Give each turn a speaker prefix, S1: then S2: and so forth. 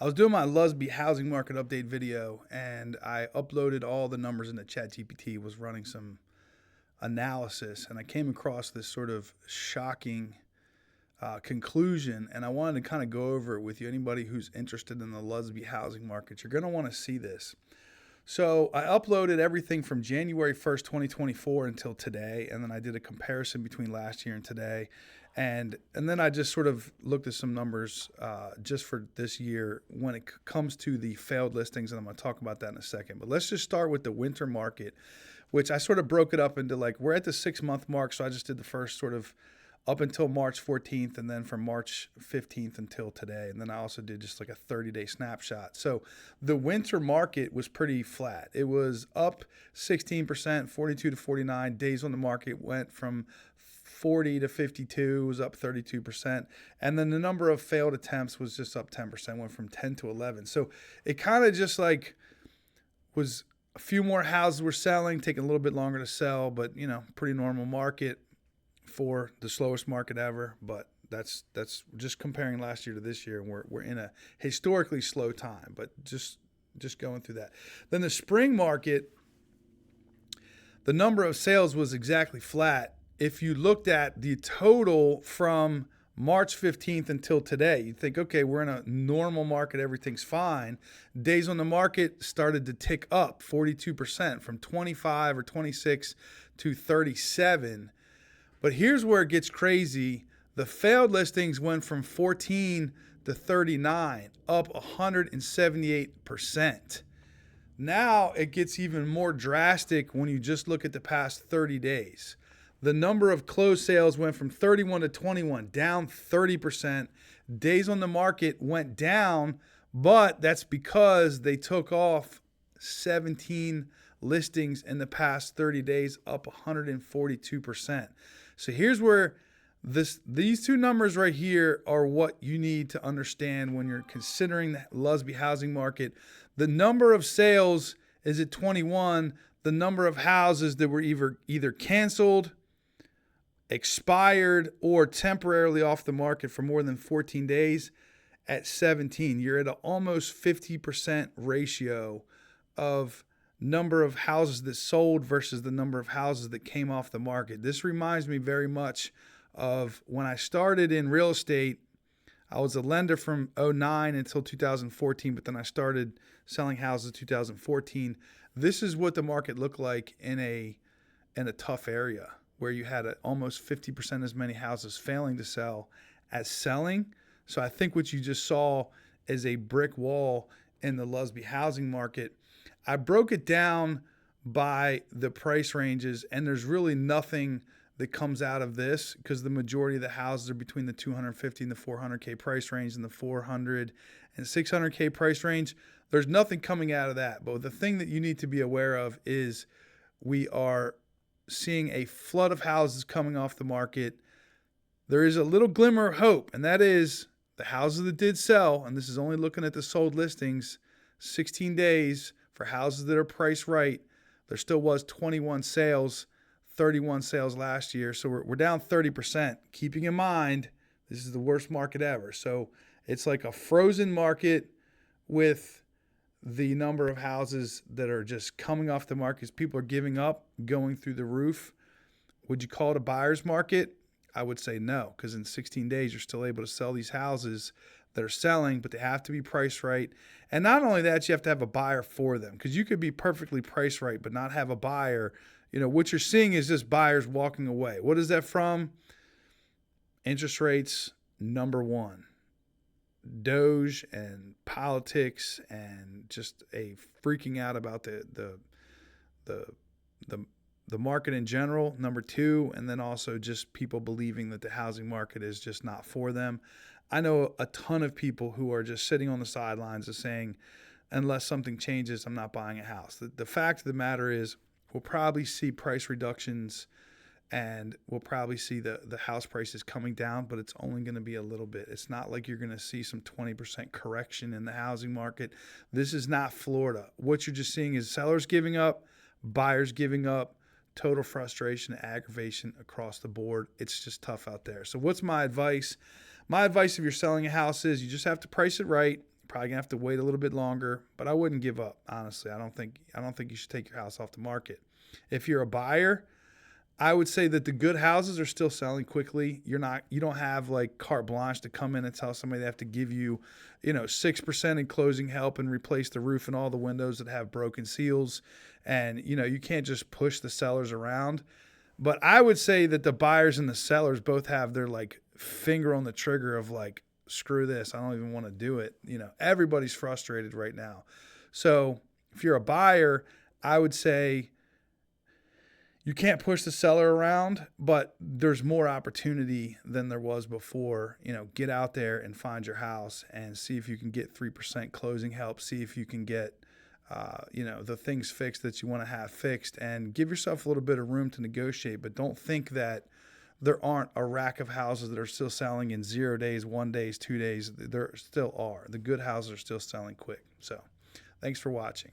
S1: I was doing my Lusby housing market update video, and I uploaded all the numbers into ChatGPT, was running some analysis, and I came across this sort of shocking conclusion, and I wanted to kind of go over it with you. Anybody who's interested in the Lusby housing market, you're going to want to see this. So I uploaded everything from January 1st, 2024 until today, and then I did a comparison between last year and today. And then I just sort of looked at some numbers just for this year when it comes to the failed listings, and I'm going to talk about that in a second. But let's just start with the winter market, which I sort of broke it up into, like, we're at the 6-month mark, so I just did the first sort of up until March 14th, and then from March 15th until today. And then I also did just like a 30-day snapshot. So the winter market was pretty flat. It was up 16%, 42 to 49. Days on the market went from 40 to 52, was up 32%. And then the number of failed attempts was just up 10%, went from 10 to 11. So it kind of just like was a few more houses were selling, taking a little bit longer to sell, but pretty normal market for the slowest market ever. But that's just comparing last year to this year, and we're in a historically slow time, but just going through that. Then the spring market, the number of sales was exactly flat. If you looked at the total from March 15th until today, you'd think, okay, we're in a normal market, everything's fine. Days on the market started to tick up 42% from 25 or 26 to 37. But here's where it gets crazy. The failed listings went from 14 to 39, up 178%. Now it gets even more drastic when you just look at the past 30 days. The number of closed sales went from 31 to 21, down 30%. Days on the market went down, but that's because they took off 17 listings in the past 30 days, up 142%. So here's where these two numbers right here are what you need to understand when you're considering the Lusby housing market. The number of sales is at 21. The number of houses that were either canceled, expired, or temporarily off the market for more than 14 days at 17. You're at an almost 50% ratio of number of houses that sold versus the number of houses that came off the market. This reminds me very much of when I started in real estate. I was a lender from 2009 until 2014, but then I started selling houses in 2014. This is what the market looked like in a tough area where you had almost 50% as many houses failing to sell as selling. So I think what you just saw is a brick wall in the Lusby housing market. I broke it down by the price ranges, and there's really nothing that comes out of this because the majority of the houses are between the 250 and the 400K price range and the 400 and 600K price range. There's nothing coming out of that. But the thing that you need to be aware of is we are seeing a flood of houses coming off the market. There is a little glimmer of hope, and that is the houses that did sell, and this is only looking at the sold listings, 16 days for houses that are priced right. There still was 21 sales, 31 sales last year. So we're down 30%. Keeping in mind, this is the worst market ever. So it's like a frozen market with the number of houses that are just coming off the market as people are giving up, going through the roof. Would you call it a buyer's market? I would say no, because in 16 days, you're still able to sell these houses that are selling, but they have to be priced right. And not only that, you have to have a buyer for them, because you could be perfectly priced right but not have a buyer. What you're seeing is just buyers walking away. What is that from? Interest rates, number one. Doge and politics and just a freaking out about the market in general, number two, and then also just people believing that the housing market is just not for them. I know a ton of people who are just sitting on the sidelines and saying, unless something changes, I'm not buying a house. The fact of the matter is we'll probably see price reductions and we'll probably see the house prices coming down, but it's only going to be a little bit. It's not like you're going to see some 20% correction in the housing market. This is not Florida. What you're just seeing is sellers giving up, buyers giving up, total frustration, aggravation across the board. It's just tough out there. So what's my advice? My advice if you're selling a house is you just have to price it right, Probably gonna have to wait a little bit longer, but I wouldn't give up. Honestly, I don't think you should take your house off the market. If you're a buyer, I would say that the good houses are still selling quickly. You don't have like carte blanche to come in and tell somebody they have to give you, 6% in closing help and replace the roof and all the windows that have broken seals. And, you can't just push the sellers around. But I would say that the buyers and the sellers both have their like finger on the trigger of like, screw this, I don't even want to do it. Everybody's frustrated right now. So if you're a buyer, I would say you can't push the seller around, but there's more opportunity than there was before. Get out there and find your house and see if you can get 3% closing help. See if you can get, the things fixed that you want to have fixed, and give yourself a little bit of room to negotiate. But don't think that there aren't a rack of houses that are still selling in 0 days, 1 days, 2 days. There still are. The good houses are still selling quick. So thanks for watching.